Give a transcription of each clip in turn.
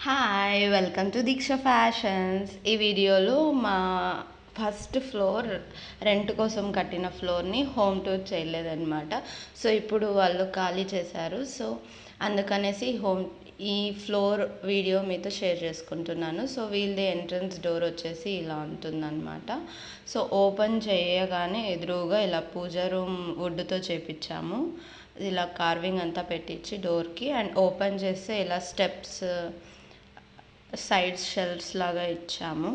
Hi welcome to Deeksha fashions. ఈ వీడియోలో మా ఫస్ట్ ఫ్లోర్ రెంట్ కోసం కట్టిన ఫ్లోర్ని హోమ్ టూర్ చేయలేదన్నమాట. సో ఇప్పుడు వాళ్ళు ఖాళీ చేశారు. సో అందుకనేసి ఈ ఫ్లోర్ వీడియో మీతో షేర్ చేసుకుంటున్నాను. సో వీళ్ళది ఎంట్రన్స్ డోర్ వచ్చేసి ఇలా ఉంటుందన్నమాట. సో ఓపెన్ చేయగానే ఎదురుగా ఇలా పూజ రూమ్ వుడ్తో చేపించాము. ఇలా కార్వింగ్ అంతా పెట్టించి డోర్కి, అండ్ ఓపెన్ చేస్తే ఇలా స్టెప్స్ సైడ్ షెల్ఫ్స్ లాగా ఇచ్చాము.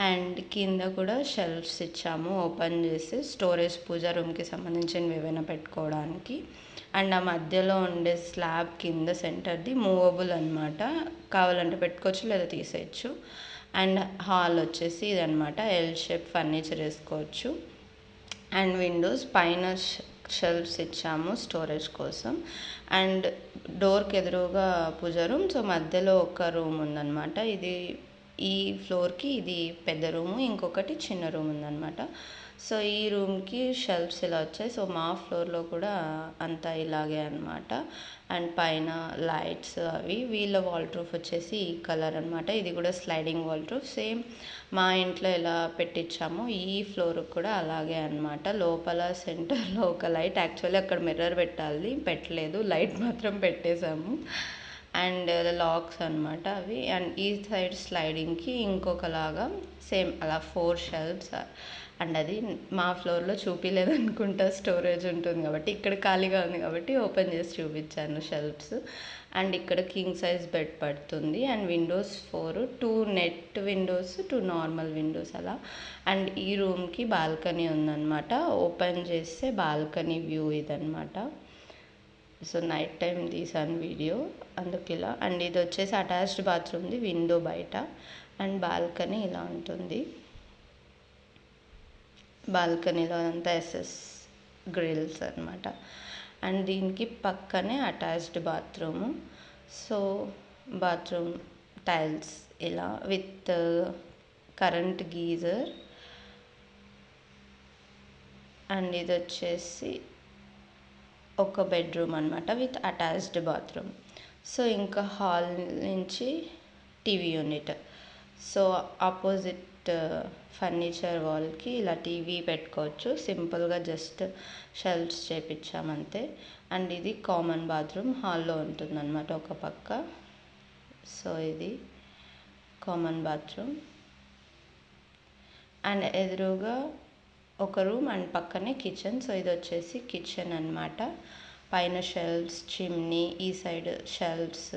అండ్ కింద కూడా షెల్ఫ్స్ ఇచ్చాము ఓపెన్ చేసి స్టోరేజ్ పూజ రూమ్కి సంబంధించినవి ఏవైనా పెట్టుకోవడానికి. అండ్ ఆ మధ్యలో ఉండే స్లాబ్ కింద సెంటర్ది మూవబుల్ అనమాట, కావాలంటే పెట్టుకోవచ్చు లేదా తీసేయచ్చు. అండ్ హాల్ వచ్చేసి ఇదనమాట, ఎల్ షేప్ ఫర్నిచర్ వేసుకోవచ్చు. అండ్ విండోస్ పైన షెల్ఫ్స్ ఇచ్చాము స్టోరేజ్ కోసం. అండ్ డోర్కి ఎదురుగా పూజ రూమ్, సో మధ్యలో ఒక రూమ్ ఉందన్నమాట. ఈ ఫ్లోర్కి ఇది పెద్ద రూము, ఇంకొకటి చిన్న రూమ్ ఉందన్నమాట. సో ఈ రూమ్కి షెల్ఫ్స్ ఇలా వచ్చాయి. సో మా ఫ్లోర్లో కూడా అంతా ఇలాగే అనమాట. అండ్ పైన లైట్స్ అవి. వీళ్ళ వాల్ట్రూఫ్ వచ్చేసి ఈ కలర్ అనమాట. ఇది కూడా స్లైడింగ్ వాల్ట్రూఫ్, సేమ్ మా ఇంట్లో ఎలా పెట్టించామో ఈ ఫ్లోర్కి కూడా అలాగే అనమాట. లోపల సెంటర్లో ఒక లైట్, యాక్చువల్లీ అక్కడ మిర్రర్ పెట్టలేదు, లైట్ మాత్రం పెట్టేశాము. అండ్ లాక్స్ అనమాట అవి. అండ్ ఈ సైడ్ స్లైడింగ్కి ఇంకొకలాగా సేమ్ అలా 4 షెల్ఫ్స్. అండ్ అది మా ఫ్లోర్లో చూపించలేదనుకుంటా, స్టోరేజ్ ఉంటుంది కాబట్టి. ఇక్కడ ఖాళీగా ఉంది కాబట్టి ఓపెన్ చేసి చూపించాను షెల్ఫ్స్. అండ్ ఇక్కడ కింగ్ సైజ్ బెడ్ పడుతుంది. And Windows 4, 2 net Windows, 2 normal Windows అలా. అండ్ ఈ రూమ్కి బాల్కనీ ఉందన్నమాట. ఓపెన్ చేస్తే బాల్కనీ వ్యూ ఇదనమాట. సో నైట్ టైం తీసాను వీడియో అందుకు ఇలా. అండ్ ఇది వచ్చేసి అటాచ్డ్ బాత్రూమ్ది, విండో బయట. అండ్ బాల్కనీ ఇలా ఉంటుంది. బాల్కనీలో అంతా ఎస్ఎస్ గ్రిల్స్ అనమాట. అండ్ దీనికి పక్కనే attached bathroom. So bathroom tiles ఇలా విత్ కరెంట్ గీజర్. అండ్ ఇది వచ్చేసి ఒక బెడ్రూమ్ అనమాట విత్ అటాచ్డ్ బాత్రూమ్. సో ఇంకా హాల్ నుంచి TV unit. So opposite furniture వాల్కి ఇలా టీవీ పెట్టుకోవచ్చు, సింపుల్గా జస్ట్ షెల్ఫ్స్ చేపించామంతే. అండ్ ఇది కామన్ బాత్రూమ్, హాల్లో ఉంటుందన్నమాట ఒక పక్క. సో ఇది కామన్ బాత్రూమ్. అండ్ ఎదురుగా ఒక రూమ్ అండ్ పక్కనే కిచెన్. సో ఇది వచ్చేసి కిచెన్ అనమాట. పైన షెల్ఫ్స్, చిమ్నీ, ఈ సైడ్ షెల్ఫ్స్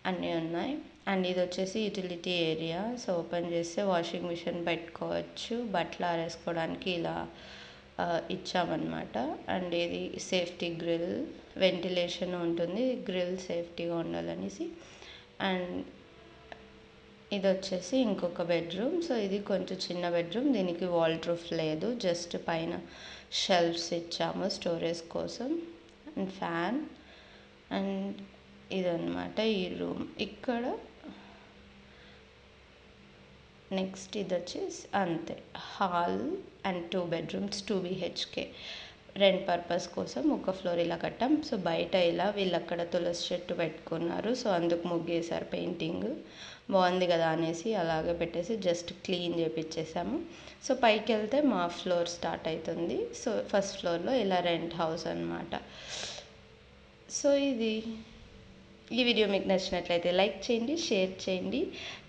అన్నీ ఉన్నాయి. అండ్ ఇది వచ్చేసి యూటిలిటీ ఏరియా. సో ఓపెన్ చేస్తే వాషింగ్ మిషన్ పెట్టుకోవచ్చు, బట్టలు ఆరేసుకోవడానికి ఇలా ఇచ్చామన్నమాట. అండ్ ఇది సేఫ్టీ గ్రిల్, వెంటిలేషన్ ఉంటుంది, గ్రిల్ సేఫ్టీగా ఉండాలనేసి. అండ్ ఇది వచ్చేసి ఇంకొక బెడ్రూమ్. సో ఇది కొంచెం చిన్న బెడ్రూమ్, దీనికి వాల్ట్రూఫ్ లేదు, జస్ట్ పైన షెల్ఫ్స్ ఇచ్చాము స్టోరేజ్ కోసం. And fan. అండ్ ఇదన్నమాట ఈ రూమ్. ఇక్కడ నెక్స్ట్ ఇది వచ్చేసి అంతే hall and 2 bedrooms, 2 BHK. Rent purpose కోసం ఒక ఫ్లోర్ ఇలా కట్టాం. సో బయట ఇలా వీళ్ళు అక్కడ తులసి చెట్టు పెట్టుకున్నారు, సో అందుకు ముగ్గేశారు, పెయింటింగ్ బాగుంది కదా అనేసి అలాగే పెట్టేసి జస్ట్ క్లీన్ చేపించేసాము. సో పైకి వెళ్తే మా ఫ్లోర్ స్టార్ట్ అవుతుంది. సో ఫస్ట్ ఫ్లోర్లో ఇలా రెంట్ హౌస్ అనమాట. సో ఈ వీడియో మీకు నచ్చినట్లయితే లైక్ చేయండి, షేర్ చేయండి.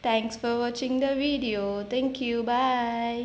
Thanks for watching the video. Thank you, bye.